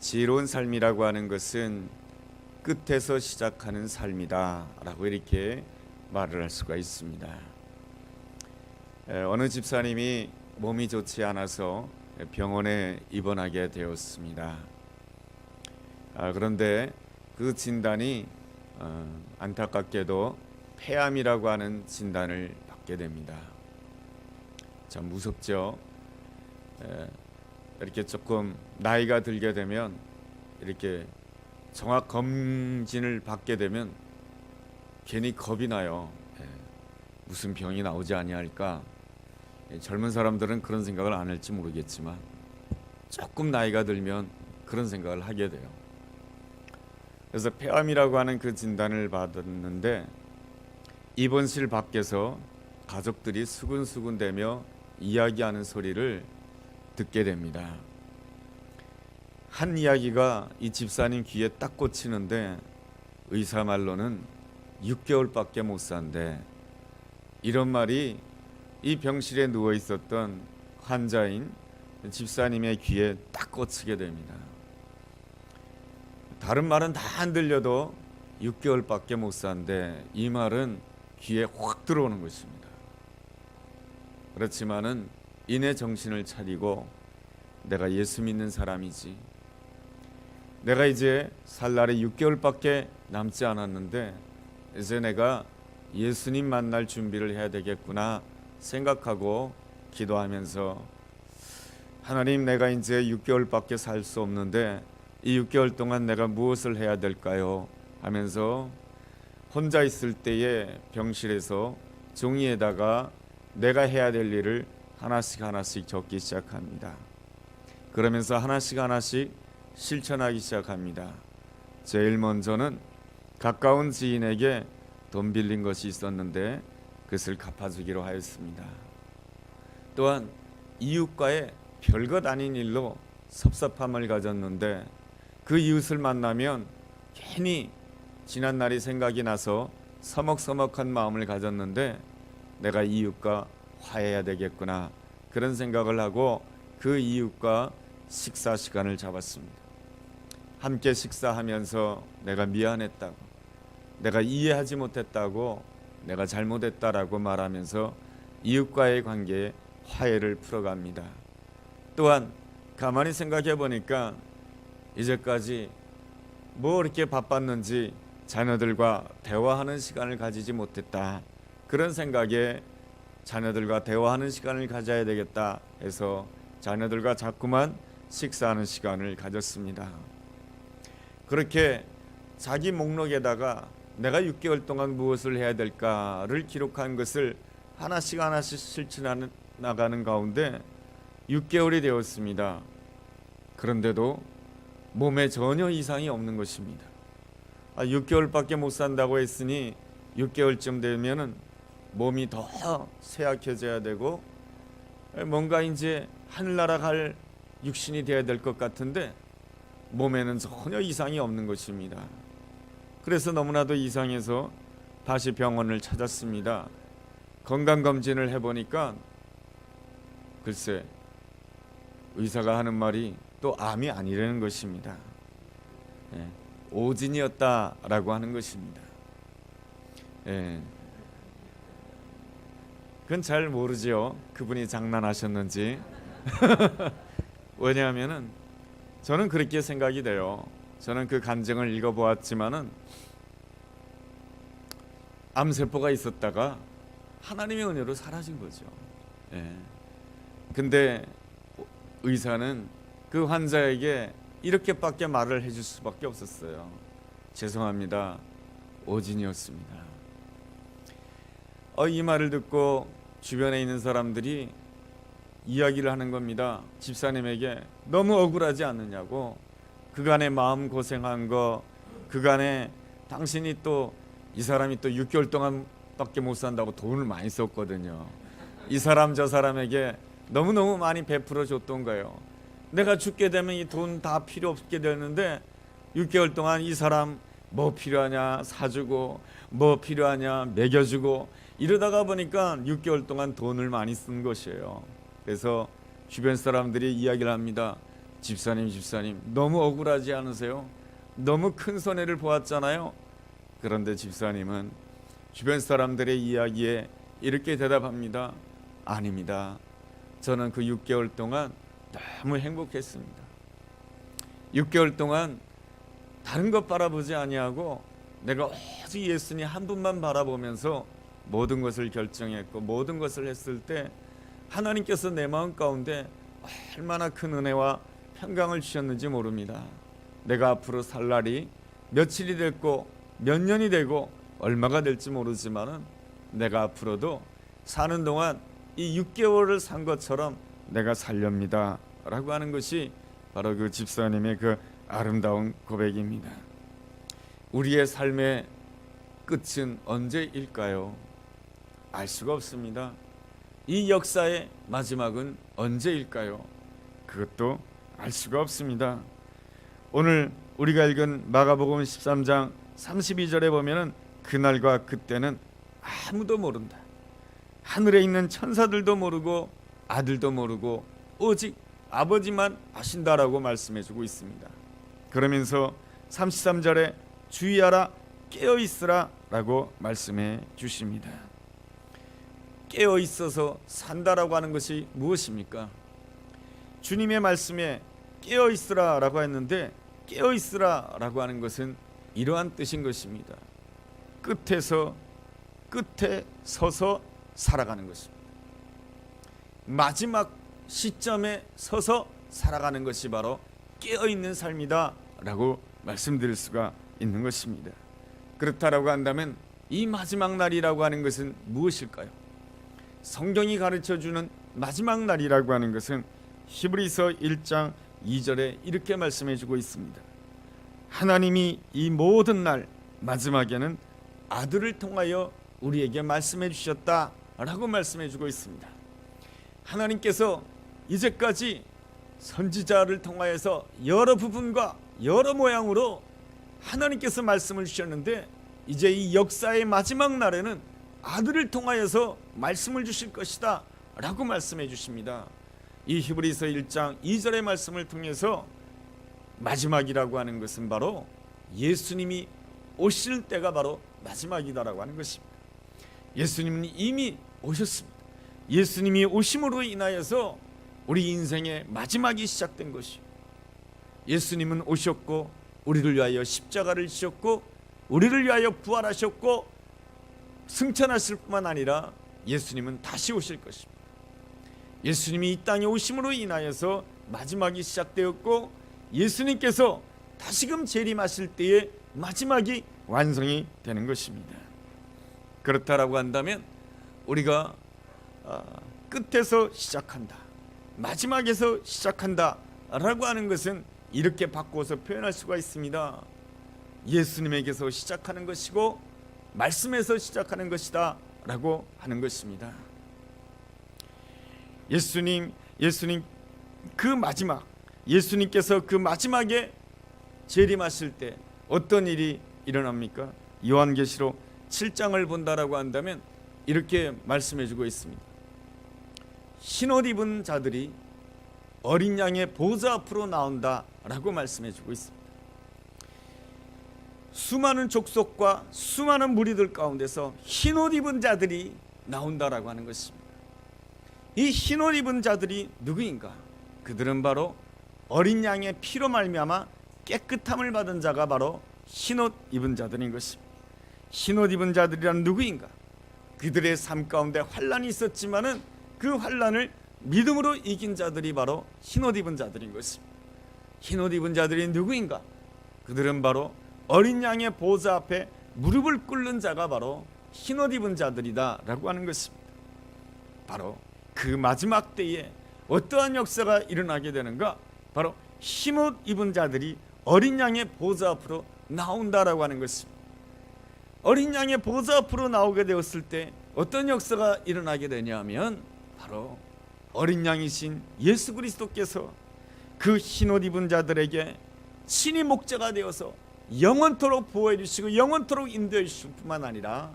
지혜로운 삶이라고 하는 것은 끝에서 시작하는 삶이다 라고 이렇게 말을 할 수가 있습니다. 어느 집사님이 몸이 좋지 않아서 병원에 입원하게 되었습니다. 그런데 그 진단이 안타깝게도 폐암이라고 하는 진단을 받게 됩니다. 참 무섭죠. 이렇게 조금 나이가 들게 되면 이렇게 정확 검진을 받게 되면 괜히 겁이 나요. 무슨 병이 나오지 아니할까. 젊은 사람들은 그런 생각을 안 할지 모르겠지만 조금 나이가 들면 그런 생각을 하게 돼요. 그래서 폐암이라고 하는 그 진단을 받았는데 입원실 밖에서 가족들이 수근수근대며 이야기하는 소리를 듣게 됩니다. 한 이야기가 이 집사님 귀에 딱 꽂히는데 의사 말로는 6개월밖에 못 산대. 이런 말이 이 병실에 누워 있었던 환자인 집사님의 귀에 딱 꽂히게 됩니다. 다른 말은 다 안 들려도 6개월밖에 못 산대. 이 말은 귀에 확 들어오는 것입니다. 그렇지만은 이내 정신을 차리고 내가 예수 믿는 사람이지. 내가 이제 살 날이 6개월밖에 남지 않았는데 이제 내가 예수님 만날 준비를 해야 되겠구나 생각하고 기도하면서 하나님, 내가 이제 6개월밖에 살 수 없는데 이 6개월 동안 내가 무엇을 해야 될까요? 하면서 혼자 있을 때에 병실에서 종이에다가 내가 해야 될 일을 하나씩 적기 시작합니다. 그러면서 하나씩 실천하기 시작합니다. 제일 먼저는 가까운 지인에게 돈 빌린 것이 있었는데 그것을 갚아주기로 하였습니다. 또한 이웃과의 별것 아닌 일로 섭섭함을 가졌는데 그 이웃을 만나면 괜히 지난 날이 생각이 나서 서먹서먹한 마음을 가졌는데 내가 이웃과 화해해야 되겠구나 그런 생각을 하고 그 이웃과 식사 시간을 잡았습니다. 함께 식사하면서 내가 미안했다고, 내가 이해하지 못했다고, 내가 잘못했다라고 말하면서 이웃과의 관계에 화해를 풀어갑니다. 또한 가만히 생각해 보니까 이제까지 뭐 이렇게 바빴는지 자녀들과 대화하는 시간을 가지지 못했다. 그런 생각에 자녀들과 대화하는 시간을 가져야 되겠다 해서 자녀들과 자꾸만 식사하는 시간을 가졌습니다. 그렇게 자기 목록에다가 내가 6개월 동안 무엇을 해야 될까를 기록한 것을 하나씩 실천해 나가는 가운데 6개월이 되었습니다. 그런데도 몸에 전혀 이상이 없는 것입니다. 6개월밖에 못 산다고 했으니 6개월쯤 되면은 몸이 더 쇠약해져야 되고 뭔가 이제 하늘나라 갈 육신이 되어야 될 것 같은데 몸에는 전혀 이상이 없는 것입니다. 그래서 너무나도 이상해서 다시 병원을 찾았습니다. 건강검진을 해보니까 글쎄 의사가 하는 말이 또 암이 아니라는 것입니다. 오진이었다라고 하는 것입니다. 그건 잘 모르죠. 그분이 장난하셨는지. 왜냐하면은 저는 그렇게 생각이 돼요. 저는 그 간증을 읽어보았지만은 암세포가 있었다가 하나님의 은혜로 사라진 거죠. 근데 의사는 그 환자에게 이렇게밖에 말을 해줄 수밖에 없었어요. 죄송합니다. 오진이었습니다. 이 말을 듣고 주변에 있는 사람들이 이야기를 하는 겁니다. 집사님에게 너무 억울하지 않느냐고. 그간의 마음 고생한 거, 그간에 당신이 또 이 사람이 또 6개월 동안밖에 못 산다고 돈을 많이 썼거든요. 이 사람 저 사람에게 너무너무 많이 베풀어 줬던 거예요. 내가 죽게 되면 이 돈 다 필요 없게 되는데 6개월 동안 이 사람 뭐 필요하냐 사주고 뭐 필요하냐 먹여주고 이러다가 보니까 6개월 동안 돈을 많이 쓴 것이에요. 그래서 주변 사람들이 이야기를 합니다. 집사님 너무 억울하지 않으세요? 너무 큰 손해를 보았잖아요. 그런데 집사님은 주변 사람들의 이야기에 이렇게 대답합니다. 아닙니다. 저는 그 6개월 동안 너무 행복했습니다. 6개월 동안 다른 것 바라보지 아니하고 내가 오직 예수님 한 분만 바라보면서 모든 것을 결정했고 모든 것을 했을 때 하나님께서 내 마음 가운데 얼마나 큰 은혜와 평강을 주셨는지 모릅니다. 내가 앞으로 살 날이 며칠이 됐고 몇 년이 되고 얼마가 될지 모르지만은 내가 앞으로도 사는 동안 이 6개월을 산 것처럼 내가 살렵니다 라고 하는 것이 바로 그 집사님의 그 아름다운 고백입니다. 우리의 삶의 끝은 언제일까요? 알 수가 없습니다. 이 역사의 마지막은 언제일까요? 그것도 알 수가 없습니다. 오늘 우리가 읽은 마가복음 13장 32절에 보면은 그날과 그때는 아무도 모른다. 하늘에 있는 천사들도 모르고 아들도 모르고 오직 아버지만 아신다라고 말씀해주고 있습니다. 그러면서 33절에 주의하라 깨어있으라 라고 말씀해 주십니다. 깨어있어서 산다라고 하는 것이 무엇입니까? 주님의 말씀에 깨어있으라 라고 했는데 깨어있으라 라고 하는 것은 이러한 뜻인 것입니다. 끝에 서서 살아가는 것입니다. 마지막 시점에 서서 살아가는 것이 바로 깨어있는 삶이다 라고 말씀드릴 수가 있는 것입니다. 그렇다라고 한다면 이 마지막 날이라고 하는 것은 무엇일까요? 성경이 가르쳐주는 마지막 날이라고 하는 것은 히브리서 1장 2절에 이렇게 말씀해주고 있습니다. 하나님이 이 모든 날 마지막에는 아들을 통하여 우리에게 말씀해 주셨다라고 말씀해주고 있습니다. 하나님께서 이제까지 선지자를 통하여서 여러 부분과 여러 모양으로 하나님께서 말씀을 주셨는데 이제 이 역사의 마지막 날에는 아들을 통하여서 말씀을 주실 것이다 라고 말씀해 주십니다. 이 히브리서 1장 2절의 말씀을 통해서 마지막이라고 하는 것은 바로 예수님이 오실 때가 바로 마지막이다라고 하는 것입니다. 예수님은 이미 오셨습니다. 예수님이 오심으로 인하여서 우리 인생의 마지막이 시작된 것이요, 예수님은 오셨고 우리를 위하여 십자가를 지셨고 우리를 위하여 부활하셨고 승천하실 뿐만 아니라 예수님은 다시 오실 것입니다. 예수님이 이 땅에 오심으로 인하여서 마지막이 시작되었고 예수님께서 다시금 재림하실 때에 마지막이 완성이 되는 것입니다. 그렇다라고 한다면 우리가 끝에서 시작한다, 마지막에서 시작한다 라고 하는 것은 이렇게 바꿔서 표현할 수가 있습니다. 예수님에게서 시작하는 것이고 말씀에서 시작하는 것이다 라고 하는 것입니다. 예수님 그 마지막, 예수님께서 그 마지막에 재림하실 때 어떤 일이 일어납니까? 요한계시록 7장을 본다라고 한다면 이렇게 말씀해주고 있습니다. 흰옷 입은 자들이 어린 양의 보좌 앞으로 나온다라고 말씀해주고 있습니다. 수많은 족속과 수많은 무리들 가운데서 흰옷 입은 자들이 나온다라고 하는 것입니다. 이 흰옷 입은 자들이 누구인가? 그들은 바로 어린 양의 피로 말미암아 깨끗함을 받은 자가 바로 흰옷 입은 자들인 것입니다. 흰옷 입은 자들이란 누구인가? 그들의 삶 가운데 환난이 있었지만은 그 환난을 믿음으로 이긴 자들이 바로 흰옷 입은 자들인 것입니다. 흰옷 입은 자들이 누구인가? 그들은 바로 어린 양의 보좌 앞에 무릎을 꿇는 자가 바로 흰옷 입은 자들이다 라고 하는 것입니다. 바로 그 마지막 때에 어떠한 역사가 일어나게 되는가? 바로 흰옷 입은 자들이 어린 양의 보좌 앞으로 나온다라고 하는 것입니다. 어린 양의 보좌 앞으로 나오게 되었을 때 어떤 역사가 일어나게 되냐면 바로 어린 양이신 예수 그리스도께서 그 흰옷 입은 자들에게 친히 목자가 되어서 영원토록 보호해 주시고 영원토록 인도해 주실 뿐만 아니라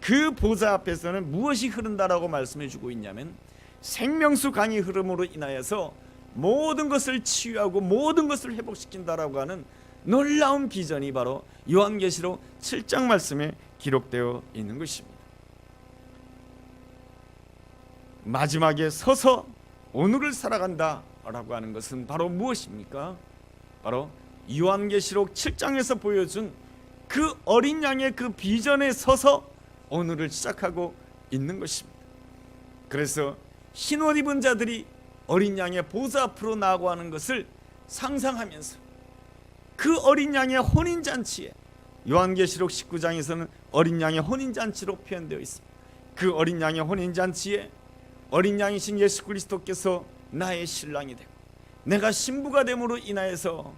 그 보좌 앞에서는 무엇이 흐른다라고 말씀해 주고 있냐면 생명수 강이 흐름으로 인하여서 모든 것을 치유하고 모든 것을 회복시킨다라고 하는 놀라운 비전이 바로 요한계시록 7장 말씀에 기록되어 있는 것입니다. 마지막에 서서 오늘을 살아간다라고 하는 것은 바로 무엇입니까? 바로 요한계시록 7장에서 보여준 그 어린 양의 그 비전에 서서 오늘을 시작하고 있는 것입니다. 그래서 흰옷 입은 자들이 어린 양의 보좌 앞으로 나아가는 것을 상상하면서 그 어린 양의 혼인잔치에, 요한계시록 19장에서는 어린 양의 혼인잔치로 표현되어 있습니다. 그 어린 양의 혼인잔치에 어린 양이신 예수 그리스도께서 나의 신랑이 되고 내가 신부가 됨으로 인하여서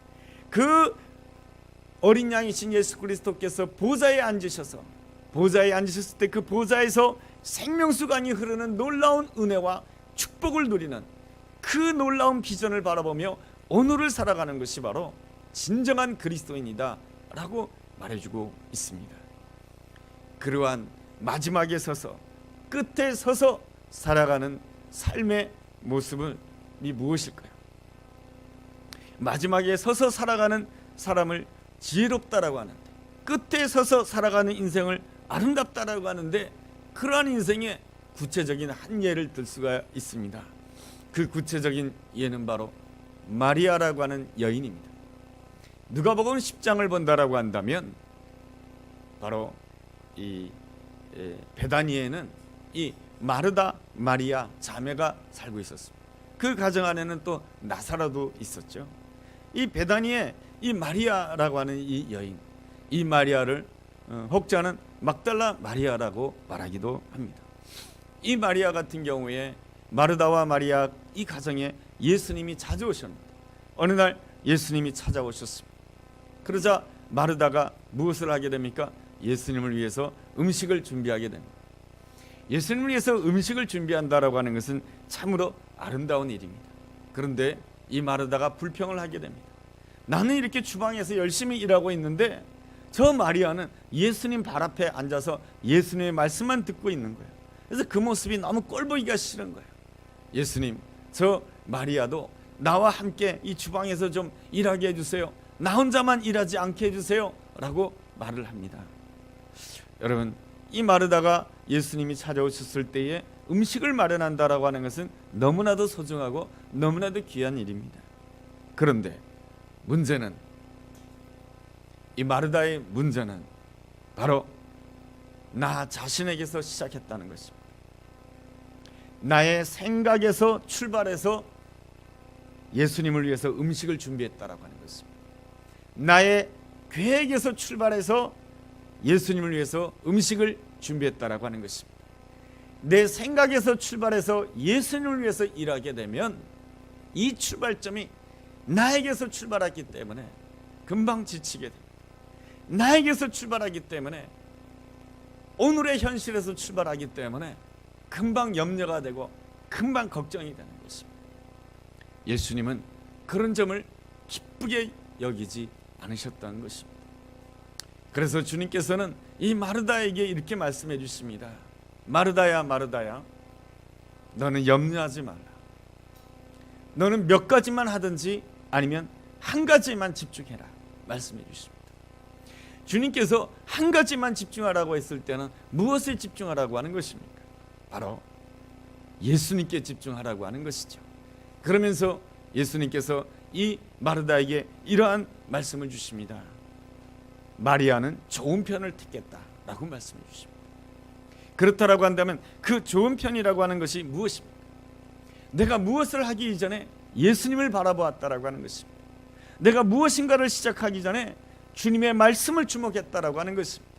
그 어린 양이신 예수 그리스도께서 보좌에 앉으셔서, 보좌에 앉으셨을 때 그 보좌에서 생명수강이 흐르는 놀라운 은혜와 축복을 누리는 그 놀라운 비전을 바라보며 오늘을 살아가는 것이 바로 진정한 그리스도인이다 라고 말해주고 있습니다. 그러한 마지막에 서서, 끝에 서서 살아가는 삶의 모습이 무엇일까요? 마지막에 서서 살아가는 사람을 지혜롭다라고 하는데, 끝에 서서 살아가는 인생을 아름답다라고 하는데, 그러한 인생의 구체적인 한 예를 들 수가 있습니다. 그 구체적인 예는 바로 마리아라고 하는 여인입니다. 누가복음 10장을 본다라고 한다면 바로 이 베다니에는 이 마르다, 마리아 자매가 살고 있었습니다. 그 가정 안에는 또 나사로도 있었죠. 이 베다니에 이 마리아라고 하는 이 여인, 이 마리아를 혹자는 막달라 마리아라고 말하기도 합니다. 이 마리아 같은 경우에 마르다와 마리아 이 가정에 예수님이 자주 오셨는데 어느 날 예수님이 찾아오셨습니다. 그러자 마르다가 무엇을 하게 됩니까? 예수님을 위해서 음식을 준비하게 됩니다. 예수님을 위해서 음식을 준비한다라고 하는 것은 참으로 아름다운 일입니다. 그런데 이 마르다가 불평을 하게 됩니다. 나는 이렇게 주방에서 열심히 일하고 있는데 저 마리아는 예수님 발 앞에 앉아서 예수님의 말씀만 듣고 있는 거예요. 그래서 그 모습이 너무 꼴보기가 싫은 거예요. 예수님, 저 마리아도 나와 함께 이 주방에서 좀 일하게 해주세요. 나 혼자만 일하지 않게 해주세요 라고 말을 합니다. 여러분, 이 마르다가 예수님이 찾아오셨을 때에 음식을 마련한다라고 하는 것은 너무나도 소중하고 너무나도 귀한 일입니다. 그런데 문제는, 이 마르다의 문제는 바로 나 자신에게서 시작했다는 것입니다. 나의 생각에서 출발해서 예수님을 위해서 음식을 준비했다라고 하는 것입니다. 나의 계획에서 출발해서 예수님을 위해서 음식을 준비했다라고 하는 것입니다. 내 생각에서 출발해서 예수님을 위해서 일하게 되면 이 출발점이 나에게서 출발하기 때문에 금방 지치게 됩니다. 나에게서 출발하기 때문에, 오늘의 현실에서 출발하기 때문에 금방 염려가 되고 금방 걱정이 되는 것입니다. 예수님은 그런 점을 기쁘게 여기지 않으셨다는 것입니다. 그래서 주님께서는 이 마르다에게 이렇게 말씀해 주십니다. 마르다야, 마르다야, 너는 염려하지 말라. 너는 몇 가지만 하든지 아니면 한 가지만 집중해라 말씀해 주십니다. 주님께서 한 가지만 집중하라고 했을 때는 무엇에 집중하라고 하는 것입니까? 바로 예수님께 집중하라고 하는 것이죠. 그러면서 예수님께서 이 마르다에게 이러한 말씀을 주십니다. 마리아는 좋은 편을 택했다라고 말씀해 주십니다. 그렇다라고 한다면 그 좋은 편이라고 하는 것이 무엇입니까? 내가 무엇을 하기 이전에 예수님을 바라보았다라고 하는 것입니다. 내가 무엇인가를 시작하기 전에 주님의 말씀을 주목했다라고 하는 것입니다.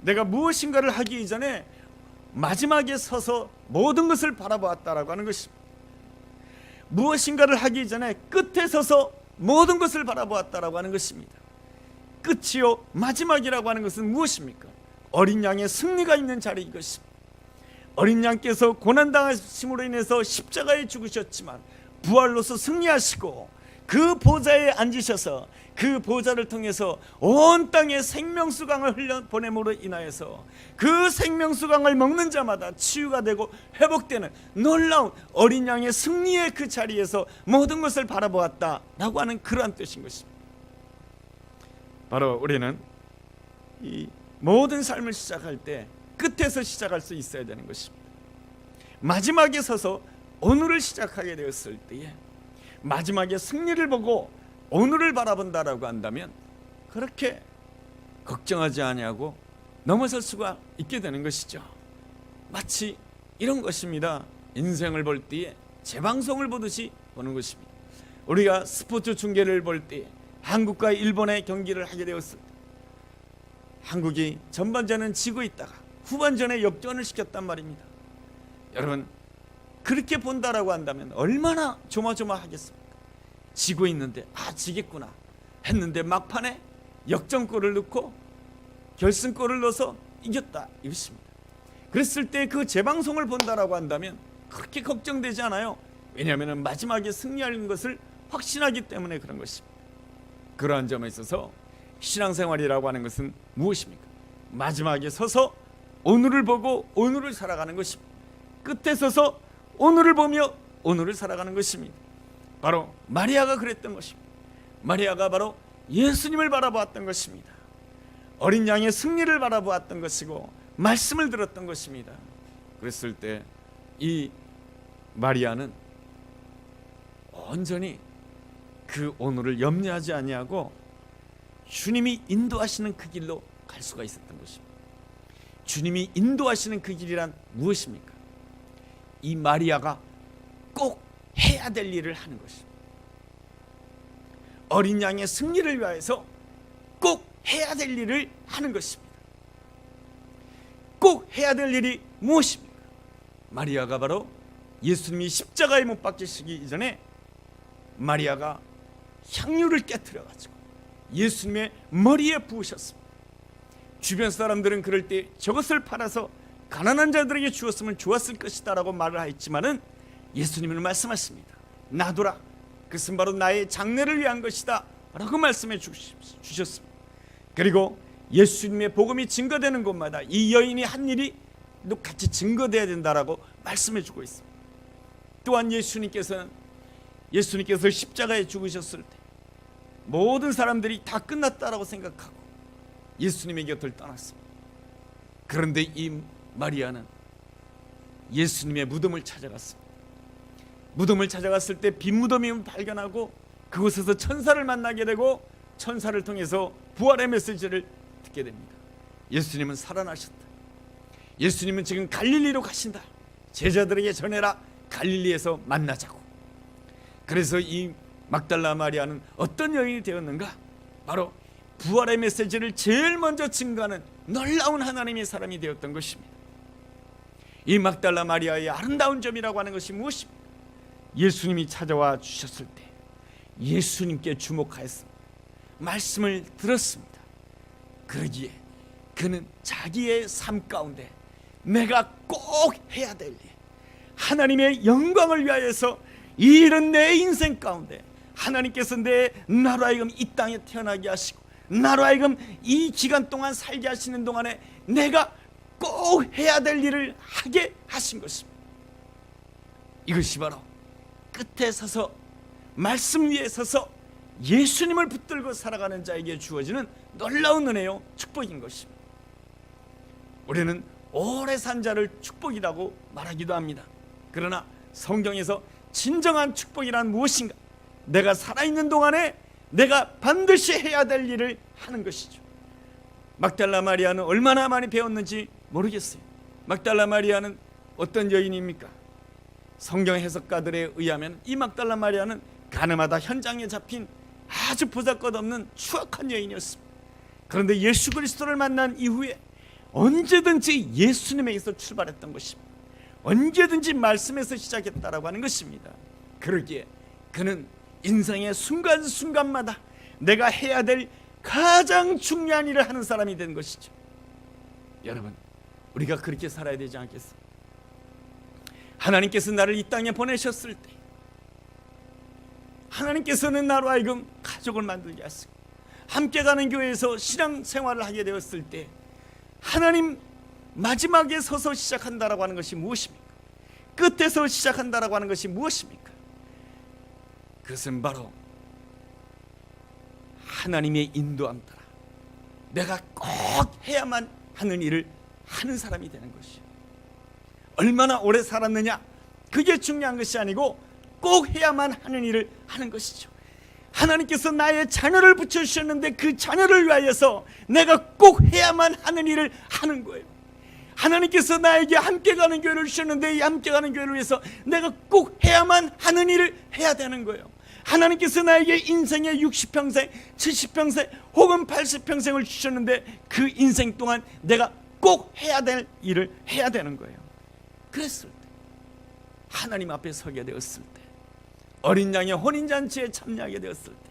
내가 무엇인가를 하기 이전에 마지막에 서서 모든 것을 바라보았다라고 하는 것입니다. 무엇인가를 하기 전에 끝에 서서 모든 것을 바라보았다라고 하는 것입니다. 끝이요 마지막이라고 하는 것은 무엇입니까? 어린 양의 승리가 있는 자리인 것입니다. 어린 양께서 고난당하심으로 인해서 십자가에 죽으셨지만 부활로서 승리하시고 그 보좌에 앉으셔서 그 보좌를 통해서 온 땅에 생명수강을 흘려 보냄으로 인하여서 그 생명수강을 먹는 자마다 치유가 되고 회복되는 놀라운 어린 양의 승리의 그 자리에서 모든 것을 바라보았다라고 하는 그러한 뜻인 것입니다. 바로 우리는 이 모든 삶을 시작할 때 끝에서 시작할 수 있어야 되는 것입니다. 마지막에 서서 오늘을 시작하게 되었을 때에 마지막에 승리를 보고 오늘을 바라본다라고 한다면 그렇게 걱정하지 아니하고 넘어설 수가 있게 되는 것이죠. 마치 이런 것입니다. 인생을 볼 때에 재방송을 보듯이 보는 것입니다. 우리가 스포츠 중계를 볼 때 한국과 일본의 경기를 하게 되었을 때 한국이 전반전은 지고 있다가 후반전에 역전을 시켰단 말입니다. 여러분, 그렇게 본다라고 한다면 얼마나 조마조마하겠습니까? 지고 있는데 지겠구나 했는데 막판에 역전골을 넣고 결승골을 넣어서 이겼다 이것입니다. 그랬을 때 그 재방송을 본다라고 한다면 그렇게 걱정되지 않아요. 왜냐하면 마지막에 승리하는 것을 확신하기 때문에 그런 것입니다. 그러한 점에 있어서 신앙생활이라고 하는 것은 무엇입니까? 마지막에 서서 오늘을 보고 오늘을 살아가는 것입니다. 끝에 서서 오늘을 보며 오늘을 살아가는 것입니다. 바로 마리아가 그랬던 것입니다. 마리아가 바로 예수님을 바라보았던 것입니다. 어린 양의 승리를 바라보았던 것이고 말씀을 들었던 것입니다. 그랬을 때 이 마리아는 온전히 그 오늘을 염려하지 아니하고 주님이 인도하시는 그 길로 갈 수가 있었던 것입니다. 주님이 인도하시는 그 길이란 무엇입니까? 이 마리아가 꼭 해야 될 일을 하는 것입니다. 어린 양의 승리를 위하여서 꼭 해야 될 일을 하는 것입니다. 꼭 해야 될 일이 무엇입니까? 마리아가 바로 예수님이 십자가에 못 박히시기 이전에 마리아가 향유를 깨트려 가지고 예수님의 머리에 부으셨습니다. 주변 사람들은 그럴 때 저것을 팔아서 가난한 자들에게 주었으면 좋았을 것이다 라고 말을 하였지만은 예수님은 말씀하십니다. 놔두라, 그것은 바로 나의 장례를 위한 것이다 라고 말씀해 주셨습니다. 그리고 예수님의 복음이 증거되는 곳마다 이 여인이 한 일이 같이 증거되어야 된다라고 말씀해 주고 있습니다. 또한 예수님께서 십자가에 죽으셨을 때 모든 사람들이 다 끝났다라고 생각하고 예수님의 곁을 떠났습니다. 그런데 이 마리아는 예수님의 무덤을 찾아갔습니다. 무덤을 찾아갔을 때 빈 무덤임을 발견하고 그곳에서 천사를 만나게 되고 천사를 통해서 부활의 메시지를 듣게 됩니다. 예수님은 살아나셨다. 예수님은 지금 갈릴리로 가신다. 제자들에게 전해라. 갈릴리에서 만나자고. 그래서 이 막달라 마리아는 어떤 여인이 되었는가? 바로 부활의 메시지를 제일 먼저 증거하는 놀라운 하나님의 사람이 되었던 것입니다. 이 막달라 마리아의 아름다운 점이라고 하는 것이 무엇입니까? 예수님이 찾아와 주셨을 때 예수님께 주목하였습니다. 말씀을 들었습니다. 그러기에 그는 자기의 삶 가운데 내가 꼭 해야 될 일, 하나님의 영광을 위하여서 이 일은 내 인생 가운데 하나님께서 나로 하여금 이 땅에 태어나게 하시고 나로 하여금 이 기간 동안 살게 하시는 동안에 내가 꼭 해야 될 일을 하게 하신 것입니다. 이것이 바로 끝에 서서 말씀 위에 서서 예수님을 붙들고 살아가는 자에게 주어지는 놀라운 은혜요 축복인 것입니다. 우리는 오래 산 자를 축복이라고 말하기도 합니다. 그러나 성경에서 진정한 축복이란 무엇인가? 내가 살아있는 동안에 내가 반드시 해야 될 일을 하는 것이죠. 막달라 마리아는 얼마나 많이 배웠는지 모르겠어요. 막달라 마리아는 어떤 여인입니까? 성경 해석가들에 의하면 이 막달라 마리아는 가늠하다 현장에 잡힌 아주 보잘것없는 추악한 여인이었습니다. 그런데 예수 그리스도를 만난 이후에 언제든지 예수님에게서 출발했던 것입니다. 언제든지 말씀에서 시작했다라고 하는 것입니다. 그러기에 그는 인생의 순간순간마다 내가 해야 될 가장 중요한 일을 하는 사람이 된 것이죠. 여러분, 우리가 그렇게 살아야 되지 않겠습니까? 하나님께서 나를 이 땅에 보내셨을 때 하나님께서는 나로 하여금 가족을 만들게 하시고 함께 가는 교회에서 신앙생활을 하게 되었을 때 하나님 마지막에 서서 시작한다라고 하는 것이 무엇입니까? 끝에서 시작한다라고 하는 것이 무엇입니까? 그것은 바로 하나님의 인도함 따라 내가 꼭 해야만 하는 일을 하는 사람이 되는 것이요. 얼마나 오래 살았느냐 그게 중요한 것이 아니고 꼭 해야만 하는 일을 하는 것이죠. 하나님께서 나의 자녀를 붙여주셨는데 그 자녀를 위하여서 내가 꼭 해야만 하는 일을 하는 거예요. 하나님께서 나에게 함께 가는 교회를 주셨는데 이 함께 가는 교회를 위해서 내가 꼭 해야만 하는 일을 해야 되는 거예요. 하나님께서 나에게 인생의 60평생, 70평생 혹은 80평생을 주셨는데 그 인생 동안 내가 꼭 해야 될 일을 해야 되는 거예요. 그랬을 때 하나님 앞에 서게 되었을 때 어린 양의 혼인잔치에 참여하게 되었을 때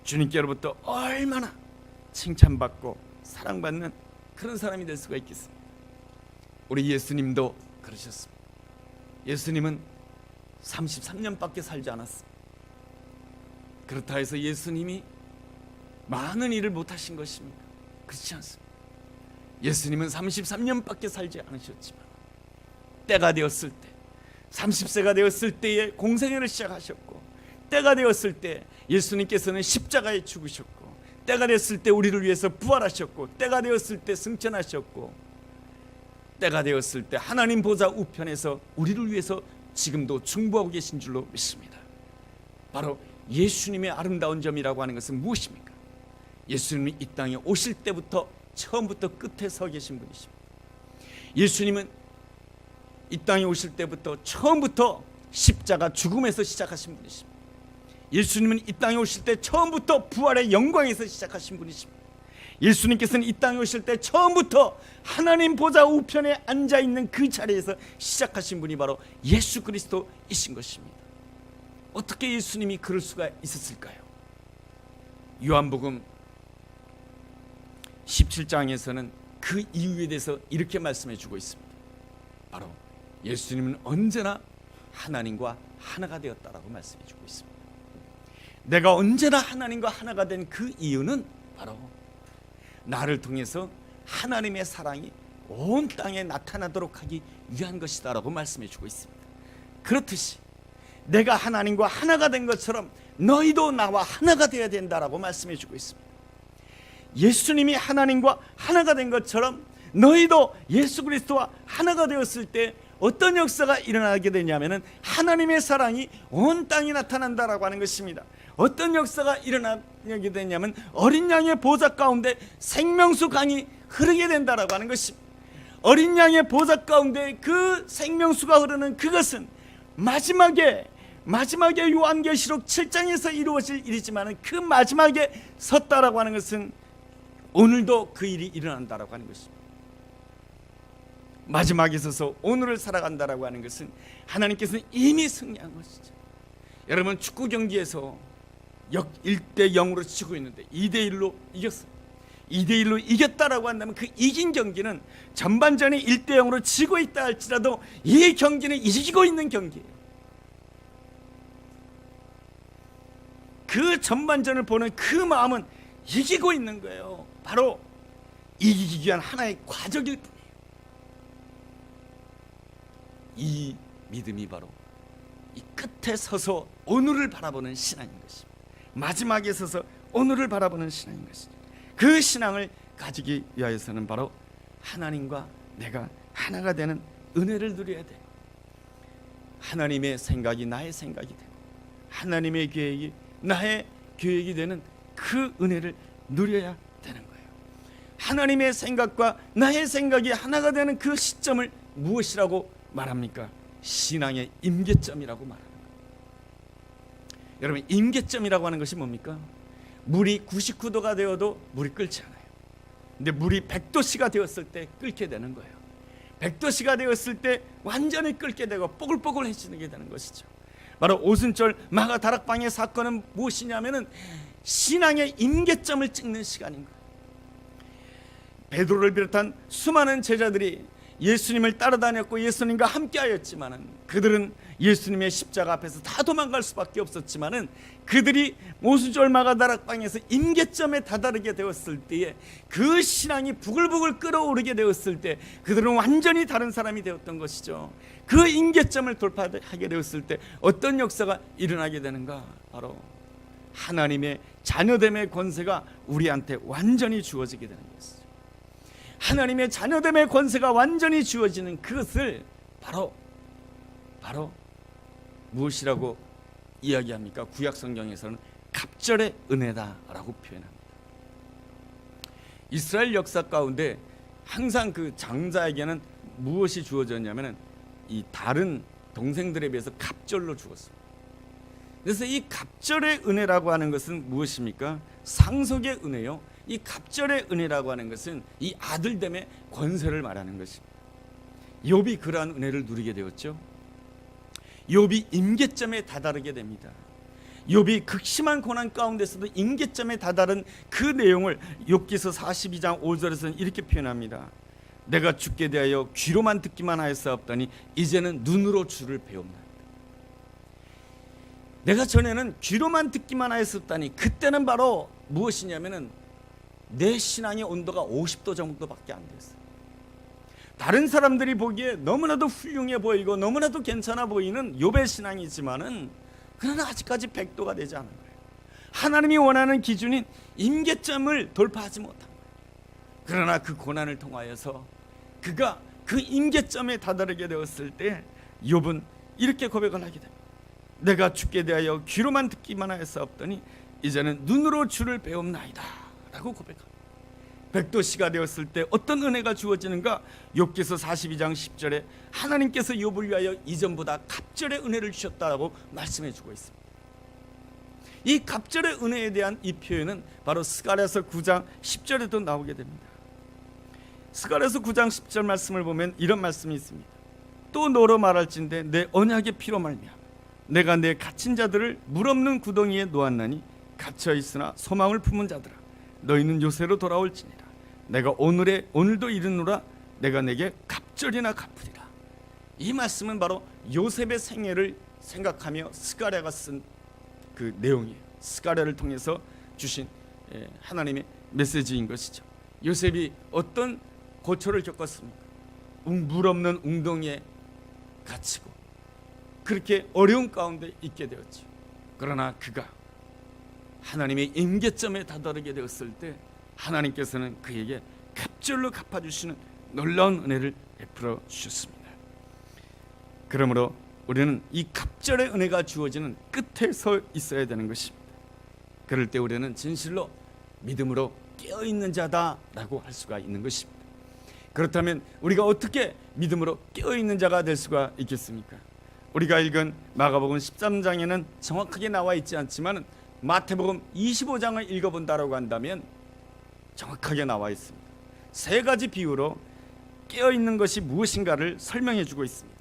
주님께로부터 얼마나 칭찬받고 사랑받는 그런 사람이 될 수가 있겠습니까? 우리 예수님도 그러셨습니다. 예수님은 33년밖에 살지 않았습니다. 그렇다 해서 예수님이 많은 일을 못하신 것입니까? 그렇지 않습니다. 예수님은 33년밖에 살지 않으셨지만 때가 되었을 때 30세가 되었을 때에 공생애를 시작하셨고 때가 되었을 때 예수님께서는 십자가에 죽으셨고 때가 됐을 때 우리를 위해서 부활하셨고 때가 되었을 때 승천하셨고 때가 되었을 때 하나님 보좌 우편에서 우리를 위해서 지금도 중보하고 계신 줄로 믿습니다. 바로 예수님의 아름다운 점이라고 하는 것은 무엇입니까? 예수님이 이 땅에 오실 때부터 처음부터 끝에 서 계신 분이십니다. 예수님은 이 땅에 오실 때부터 처음부터 십자가 죽음에서 시작하신 분이십니다. 예수님은 이 땅에 오실 때 처음부터 부활의 영광에서 시작하신 분이십니다. 예수님께서는 이 땅에 오실 때 처음부터 하나님 보좌 우편에 앉아있는 그 자리에서 시작하신 분이 바로 예수 그리스도이신 것입니다. 어떻게 예수님이 그럴 수가 있었을까요? 요한복음 17장에서는 그 이유에 대해서 이렇게 말씀해 주고 있습니다. 바로 예수님은 언제나 하나님과 하나가 되었다라고 말씀해 주고 있습니다. 내가 언제나 하나님과 하나가 된 그 이유는 바로 나를 통해서 하나님의 사랑이 온 땅에 나타나도록 하기 위한 것이다라고 말씀해 주고 있습니다. 그렇듯이 내가 하나님과 하나가 된 것처럼 너희도 나와 하나가 되어야 된다라고 말씀해 주고 있습니다. 예수님이 하나님과 하나가 된 것처럼 너희도 예수 그리스도와 하나가 되었을 때 어떤 역사가 일어나게 되냐면은 하나님의 사랑이 온 땅에 나타난다라고 하는 것입니다. 어떤 역사가 일어나게 되냐면 어린 양의 보좌 가운데 생명수 강이 흐르게 된다라고 하는 것입니다. 어린 양의 보좌 가운데 그 생명수가 흐르는 그것은 마지막에 요한계시록 7장에서 이루어질 일이지만 그 마지막에 섰다라고 하는 것은 오늘도 그 일이 일어난다라고 하는 것입니다. 마지막에 서서 오늘을 살아간다라고 하는 것은 하나님께서는 이미 승리한 것이죠. 여러분 축구 경기에서 1대0으로 치고 있는데 2대1로 이겼어요. 2대1로 이겼다라고 한다면 그 이긴 경기는 전반전에 1대0으로 지고 있다 할지라도 이 경기는 이기고 있는 경기예요. 그 전반전을 보는 그 마음은 이기고 있는 거예요. 바로 이기기 위한 하나의 과정일 뿐이에요. 이 믿음이 바로 이 끝에 서서 오늘을 바라보는 신앙인 것입니다. 마지막에 서서 오늘을 바라보는 신앙인 것입니다. 그 신앙을 가지기 위하여서는 바로 하나님과 내가 하나가 되는 은혜를 누려야 돼요. 하나님의 생각이 나의 생각이 되고 하나님의 계획이 나의 계획이 되는 그 은혜를 누려야 되는 거예요. 하나님의 생각과 나의 생각이 하나가 되는 그 시점을 무엇이라고 말합니까? 신앙의 임계점이라고 말합니다. 여러분 임계점이라고 하는 것이 뭡니까? 물이 99도가 되어도 물이 끓지 않아요. 근데 물이 100도씨가 되었을 때 끓게 되는 거예요. 100도씨가 되었을 때 완전히 끓게 되고 뽀글뽀글해지게 되는 것이죠. 바로 오순절 마가 다락방의 사건은 무엇이냐면은 신앙의 임계점을 찍는 시간인 거예요. 베드로를 비롯한 수많은 제자들이 예수님을 따라다녔고 예수님과 함께하였지만은 그들은 예수님의 십자가 앞에서 다 도망갈 수밖에 없었지만은 그들이 모수절마가 다락방에서 임계점에 다다르게 되었을 때에 그 신앙이 부글부글 끓어오르게 되었을 때 그들은 완전히 다른 사람이 되었던 것이죠. 그 임계점을 돌파하게 되었을 때 어떤 역사가 일어나게 되는가? 바로 하나님의 자녀됨의 권세가 우리한테 완전히 주어지게 되는 것이죠. 하나님의 자녀됨의 권세가 완전히 주어지는 그것을 바로 무엇이라고 이야기합니까? 구약 성경에서는 갑절의 은혜다라고 표현합니다. 이스라엘 역사 가운데 항상 그 장자에게는 무엇이 주어졌냐면은 이 다른 동생들에 비해서 갑절로 주었습니다. 그래서 이 갑절의 은혜라고 하는 것은 무엇입니까? 상속의 은혜요. 이 갑절의 은혜라고 하는 것은 이 아들됨의 권세를 말하는 것입니다. 욥이 그러한 은혜를 누리게 되었죠. 욥이 임계점에 다다르게 됩니다. 욥이 극심한 고난 가운데서도 임계점에 다다른 그 내용을 욥기서 42장 5절에서는 이렇게 표현합니다. 내가 죽게 대하여 귀로만 듣기만 하였사옵더니 이제는 눈으로 주를 배웁니다. 내가 전에는 귀로만 듣기만 하였었다니 그때는 바로 무엇이냐면은 내 신앙의 온도가 50도 정도밖에 안 됐어요. 다른 사람들이 보기에 너무나도 훌륭해 보이고 너무나도 괜찮아 보이는 욥의 신앙이지만은 그러나 아직까지 100도가 되지 않은 거예요. 하나님이 원하는 기준인 임계점을 돌파하지 못한 거예요. 그러나 그 고난을 통하여서 그가 그 임계점에 다다르게 되었을 때 욥은 이렇게 고백을 하게 됩니다. 내가 죽게 대하여 귀로만 듣기만 하였사옵더니 이제는 눈으로 주를 배움나이다 라고 고백합니다. 백도씨가 되었을 때 어떤 은혜가 주어지는가? 욥기서 42장 10절에 하나님께서 욥을 위하여 이전보다 갑절의 은혜를 주셨다라고 말씀해 주고 있습니다. 이 갑절의 은혜에 대한 이 표현은 바로 스가랴서 9장 10절에도 나오게 됩니다. 스가랴서 9장 10절 말씀을 보면 이런 말씀이 있습니다. 또 너로 말할진대 내 언약의 피로 말미암아 내가 내 갇힌 자들을 물 없는 구덩이에 놓았나니 갇혀 있으나 소망을 품은 자들아 너희는 요새로 돌아올지니라. 내가 오늘도 이르노라 내가 내게 갑절이나 갚으리라. 이 말씀은 바로 요셉의 생애를 생각하며 스가랴가 쓴 그 내용이에요. 스가랴를 통해서 주신 하나님의 메시지인 것이죠. 요셉이 어떤 고초를 겪었습니까? 물 없는 웅덩이에 갇히고 그렇게 어려운 가운데 있게 되었죠. 그러나 그가 하나님의 임계점에 다다르게 되었을 때 하나님께서는 그에게 갑절로 갚아주시는 놀라운 은혜를 베풀어 주셨습니다. 그러므로 우리는 이 갑절의 은혜가 주어지는 끝에 서 있어야 되는 것입니다. 그럴 때 우리는 진실로 믿음으로 깨어있는 자다라고 할 수가 있는 것입니다. 그렇다면 우리가 어떻게 믿음으로 깨어있는 자가 될 수가 있겠습니까? 우리가 읽은 마가복음 13장에는 정확하게 나와 있지 않지만 마태복음 25장을 읽어본다라고 한다면 정확하게 나와 있습니다. 세 가지 비유로 깨어있는 것이 무엇인가를 설명해 주고 있습니다.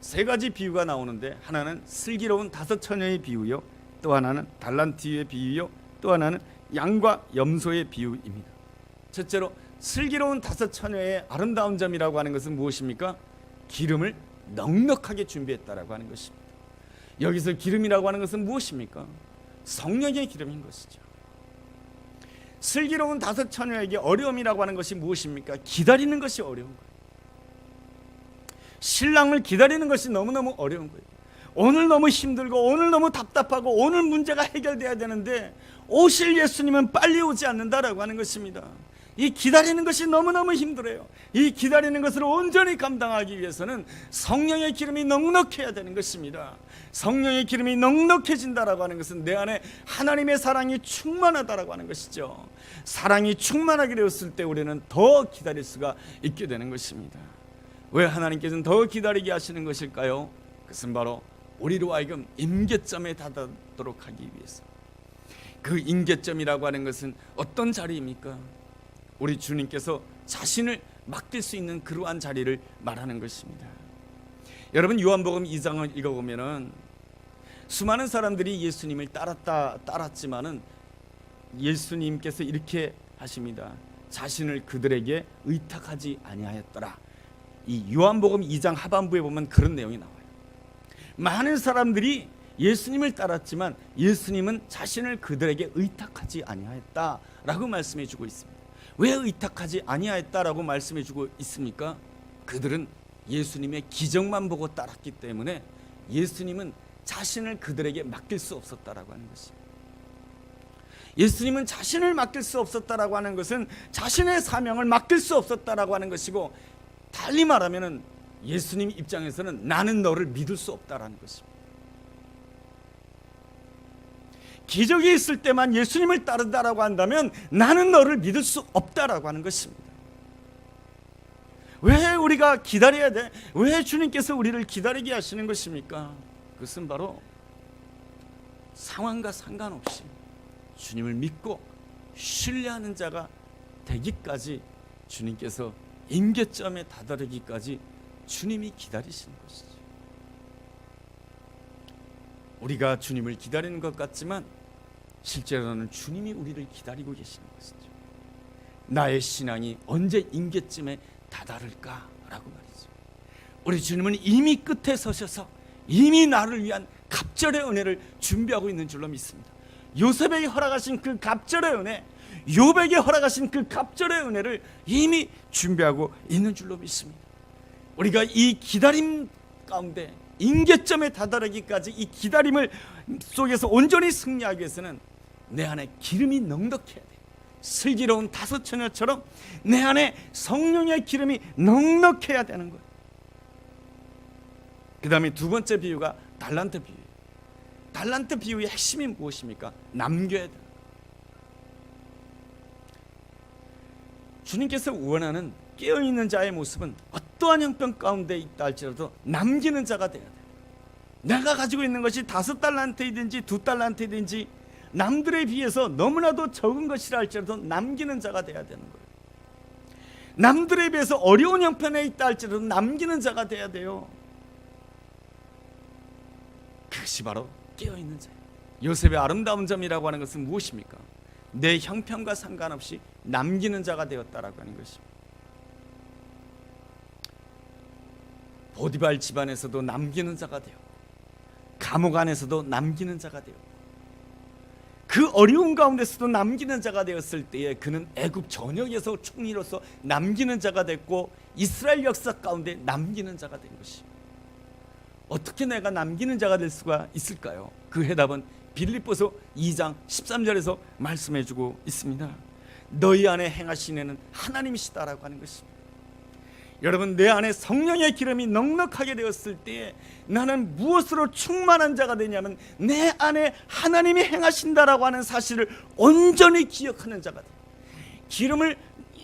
세 가지 비유가 나오는데 하나는 슬기로운 5 처녀의 비유요, 또 하나는 달란트의 비유요, 또 하나는 양과 염소의 비유입니다. 첫째로 슬기로운 5 처녀의 아름다운 점이라고 하는 것은 무엇입니까? 기름을 넉넉하게 준비했다라고 하는 것입니다. 여기서 기름이라고 하는 것은 무엇입니까? 성령의 기름인 것이죠. 슬기로운 5 처녀에게 어려움이라고 하는 것이 무엇입니까? 기다리는 것이 어려운 거예요. 신랑을 기다리는 것이 너무너무 어려운 거예요. 오늘 너무 힘들고 오늘 너무 답답하고 오늘 문제가 해결돼야 되는데 오실 예수님은 빨리 오지 않는다라고 하는 것입니다. 이 기다리는 것이 너무너무 힘들어요. 이 기다리는 것을 온전히 감당하기 위해서는 성령의 기름이 넉넉해야 되는 것입니다. 성령의 기름이 넉넉해진다라고 하는 것은 내 안에 하나님의 사랑이 충만하다라고 하는 것이죠. 사랑이 충만하게 되었을 때 우리는 더 기다릴 수가 있게 되는 것입니다. 왜 하나님께서는 더 기다리게 하시는 것일까요? 그것은 바로 우리로 하여금 임계점에 다다도록 하기 위해서. 그 임계점이라고 하는 것은 어떤 자리입니까? 우리 주님께서 자신을 맡길 수 있는 그러한 자리를 말하는 것입니다. 여러분 요한복음 2장을 읽어보면은 수많은 사람들이 예수님을 따랐지만은 예수님께서 이렇게 하십니다. 자신을 그들에게 의탁하지 아니하였더라. 이 요한복음 2장 하반부에 보면 그런 내용이 나와요. 많은 사람들이 예수님을 따랐지만 예수님은 자신을 그들에게 의탁하지 아니하였다라고 말씀해 주고 있습니다. 왜 의탁하지 아니하였다라고 말씀해 주고 있습니까? 그들은 예수님의 기적만 보고 따랐기 때문에 예수님은 자신을 그들에게 맡길 수 없었다라고 하는 것입니다. 예수님은 자신을 맡길 수 없었다라고 하는 것은 자신의 사명을 맡길 수 없었다라고 하는 것이고, 달리 말하면 예수님 입장에서는 나는 너를 믿을 수 없다라는 것입니다. 기적이 있을 때만 예수님을 따른다라고 한다면 나는 너를 믿을 수 없다라고 하는 것입니다. 왜 우리가 기다려야 돼? 왜 주님께서 우리를 기다리게 하시는 것입니까? 그것은 바로 상황과 상관없이 주님을 믿고 신뢰하는 자가 되기까지, 주님께서 임계점에 다다르기까지 주님이 기다리시는 것이죠. 우리가 주님을 기다리는 것 같지만 실제로는 주님이 우리를 기다리고 계시는 것이죠. 나의 신앙이 언제 임계점에 다다를까라고 말이죠. 우리 주님은 이미 끝에 서셔서 이미 나를 위한 갑절의 은혜를 준비하고 있는 줄로 믿습니다. 요셉에게 허락하신 그 갑절의 은혜, 욥에게 허락하신 그 갑절의 은혜를 이미 준비하고 있는 줄로 믿습니다. 우리가 이 기다림 가운데 임계점에 다다르기까지 이 기다림을 속에서 온전히 승리하기 위해서는 내 안에 기름이 넉넉해야 돼. 슬기로운 다섯 처녀처럼 내 안에 성령의 기름이 넉넉해야 되는 거예요. 그 다음에 두 번째 비유가 달란트 비유예요. 달란트 비유의 핵심이 무엇입니까? 남겨야 돼요. 주님께서 원하는 깨어있는 자의 모습은 어떠한 형편 가운데 있다 할지라도 남기는 자가 돼야 돼요. 내가 가지고 있는 것이 5달란트이든지 2달란트이든지 남들에 비해서 너무나도 적은 것이라 할지라도 남기는 자가 돼야 되는 거예요. 남들에 비해서 어려운 형편에 있다 할지라도 남기는 자가 돼야 돼요. 그것이 바로 깨어있는 자예요. 요셉의 아름다운 점이라고 하는 것은 무엇입니까? 내 형편과 상관없이 남기는 자가 되었다라고 하는 것입니다. 보디발 집안에서도 남기는 자가 되었고, 감옥 안에서도 남기는 자가 되었고, 그 어려운 가운데서도 남기는 자가 되었을 때에 그는 애굽 전역에서 총리로서 남기는 자가 됐고, 이스라엘 역사 가운데 남기는 자가 된 것입니다. 어떻게 내가 남기는 자가 될 수가 있을까요? 그 해답은 빌립보서 2장 13절에서 말씀해주고 있습니다. 너희 안에 행하신 이는 하나님이시다라고 하는 것입니다. 여러분, 내 안에 성령의 기름이 넉넉하게 되었을 때에 나는 무엇으로 충만한 자가 되냐면 내 안에 하나님이 행하신다라고 하는 사실을 온전히 기억하는 자가 돼요.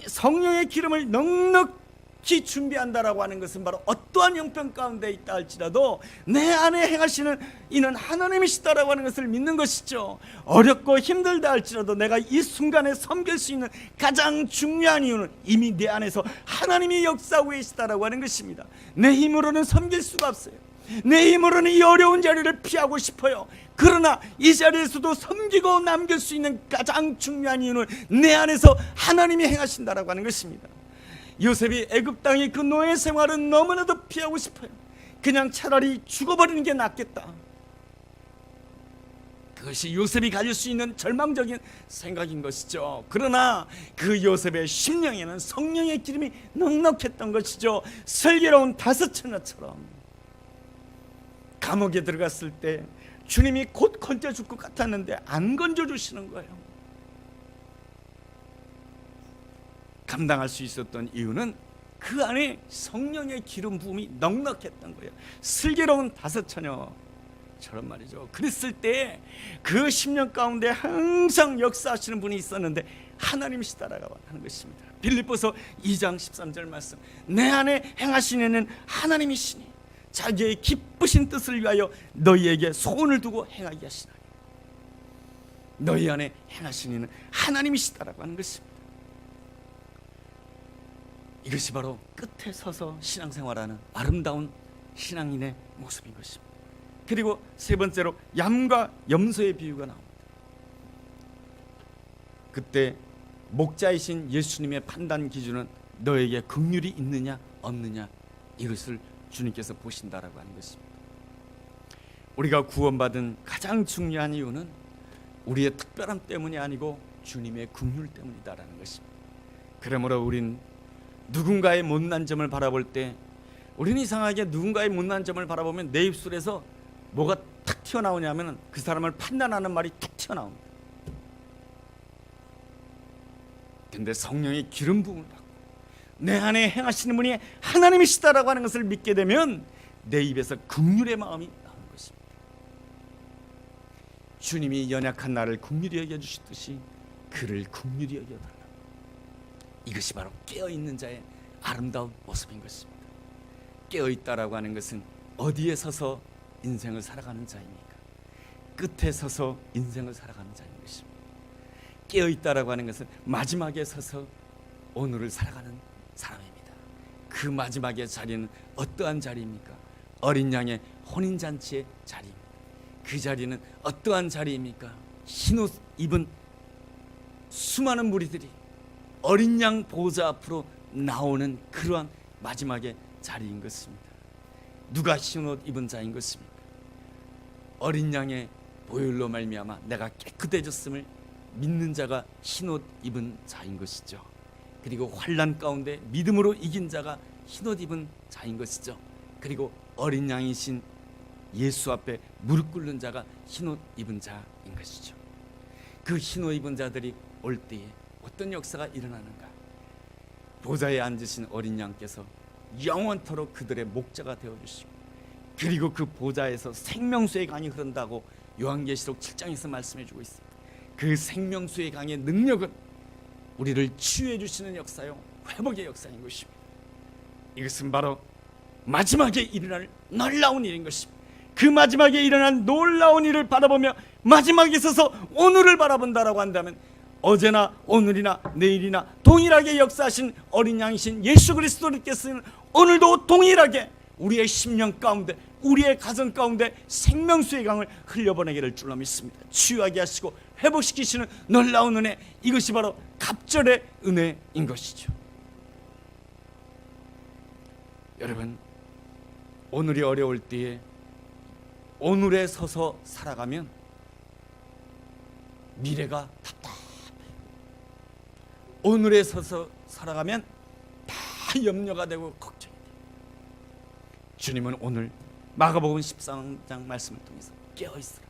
성령의 기름을 넉넉히 준비한다라고 하는 것은 바로 어떠한 형편 가운데 있다 할지라도 내 안에 행하시는 이는 하나님이시다라고 하는 것을 믿는 것이죠. 어렵고 힘들다 할지라도 내가 이 순간에 섬길 수 있는 가장 중요한 이유는 이미 내 안에서 하나님이 역사하고 계시다라고 하는 것입니다. 내 힘으로는 섬길 수가 없어요. 내 힘으로는 이 어려운 자리를 피하고 싶어요. 그러나 이 자리에서도 섬기고 남길 수 있는 가장 중요한 이유는 내 안에서 하나님이 행하신다라고 하는 것입니다. 요셉이 애굽 땅의 그 노예 생활은 너무나도 피하고 싶어요. 그냥 차라리 죽어버리는 게 낫겠다. 그것이 요셉이 가질 수 있는 절망적인 생각인 것이죠. 그러나 그 요셉의 심령에는 성령의 기름이 넉넉했던 것이죠. 슬기로운 다섯 처녀처럼 감옥에 들어갔을 때 주님이 곧 건져줄 것 같았는데 안 건져주시는 거예요. 감당할 수 있었던 이유는 그 안에 성령의 기름 부음이 넉넉했던 거예요. 슬기로운 다섯 처녀처럼 말이죠. 그랬을 때 그 10년 가운데 항상 역사하시는 분이 있었는데 하나님이시다라고 하는 것입니다. 빌립보서 2장 13절 말씀, 내 안에 행하신 이는 하나님이시니 자기의 기쁘신 뜻을 위하여 너희에게 소원을 두고 행하게 하시나니 너희 안에 행하신 이는 하나님이시다라고 하는 것입니다. 이것이 바로 끝에 서서 신앙생활하는 아름다운 신앙인의 모습인 것입니다. 그리고 세 번째로 양과 염소의 비유가 나옵니다. 그때 목자이신 예수님의 판단 기준은 너에게 긍휼이 있느냐 없느냐 이것을 주님께서 보신다라고 하는 것입니다. 우리가 구원받은 가장 중요한 이유는 우리의 특별함 때문이 아니고 주님의 긍휼 때문이다라는 것입니다. 그러므로 우린 누군가의 못난 점을 바라볼 때, 우리는 이상하게 누군가의 못난 점을 바라보면 내 입술에서 뭐가 탁 튀어나오냐면 그 사람을 판단하는 말이 탁 튀어나옵니다. 근데 성령의 기름 부음을 받고 내 안에 행하시는 분이 하나님이시다라고 하는 것을 믿게 되면 내 입에서 긍휼의 마음이 나오는 것입니다. 주님이 연약한 나를 긍휼히 여겨주시듯이 그를 긍휼히 여겨달라. 이것이 바로 깨어있는 자의 아름다운 모습인 것입니다. 깨어있다라고 하는 것은 어디에 서서 인생을 살아가는 자입니까? 끝에 서서 인생을 살아가는 자인 것입니다. 깨어있다라고 하는 것은 마지막에 서서 오늘을 살아가는 사람입니다. 그 마지막의 자리는 어떠한 자리입니까? 어린 양의 혼인잔치의 자리입니다. 그 자리는 어떠한 자리입니까? 흰옷 입은 수많은 무리들이 어린 양 보호자 앞으로 나오는 그러한 마지막의 자리인 것입니다. 누가 흰옷 입은 자인 것입니까? 어린 양의 보혈로 말미암아 내가 깨끗해졌음을 믿는 자가 흰옷 입은 자인 것이죠. 그리고 환난 가운데 믿음으로 이긴 자가 흰옷 입은 자인 것이죠. 그리고 어린 양이신 예수 앞에 무릎 꿇는 자가 흰옷 입은 자인 것이죠. 그 흰옷 입은 자들이 올 때에 어떤 역사가 일어나는가? 보좌에 앉으신 어린 양께서 영원토록 그들의 목자가 되어주시고, 그리고 그 보좌에서 생명수의 강이 흐른다고 요한계시록 7장에서 말씀해주고 있습니다. 그 생명수의 강의 능력은 우리를 치유해 주시는 역사요, 회복의 역사인 것입니다. 이것은 바로 마지막에 일어날 놀라운 일인 것입니다. 그 마지막에 일어난 놀라운 일을 바라보며 마지막에 서서 오늘을 바라본다라고 한다면, 어제나 오늘이나 내일이나 동일하게 역사하신 어린 양이신 예수 그리스도께서는 오늘도 동일하게 우리의 심령 가운데, 우리의 가정 가운데 생명수의 강을 흘려보내기를 줄로 믿습니다. 치유하게 하시고 회복시키시는 놀라운 은혜, 이것이 바로 갑절의 은혜인 것이죠. 여러분, 오늘이 어려울 때에 오늘에 서서 살아가면 미래가 답답해요. 오늘에 서서 살아가면 다 염려가 되고 걱정이 돼요. 주님은 오늘 마가복음 13장 말씀을 통해서 깨어있으라.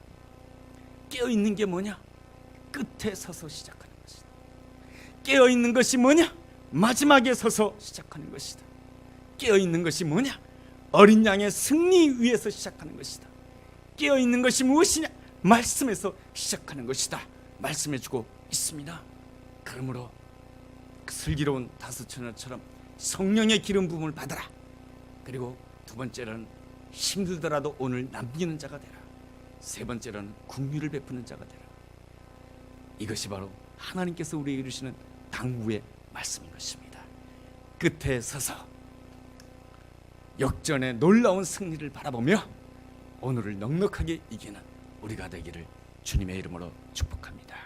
깨어있는 게 뭐냐? 끝에 서서 시작하는 것이다. 깨어있는 것이 뭐냐? 마지막에 서서 시작하는 것이다. 깨어있는 것이 뭐냐? 어린 양의 승리 위에서 시작하는 것이다. 깨어있는 것이 무엇이냐? 말씀에서 시작하는 것이다 말씀해주고 있습니다. 그러므로 그 슬기로운 다섯 처녀처럼 성령의 기름 부음을 받아라. 그리고 두 번째로는 힘들더라도 오늘 남기는 자가 되라. 세 번째로는 긍휼을 베푸는 자가 되라. 이것이 바로 하나님께서 우리에게 이루시는 당부의 말씀인 것입니다. 끝에 서서 역전의 놀라운 승리를 바라보며 오늘을 넉넉하게 이기는 우리가 되기를 주님의 이름으로 축복합니다.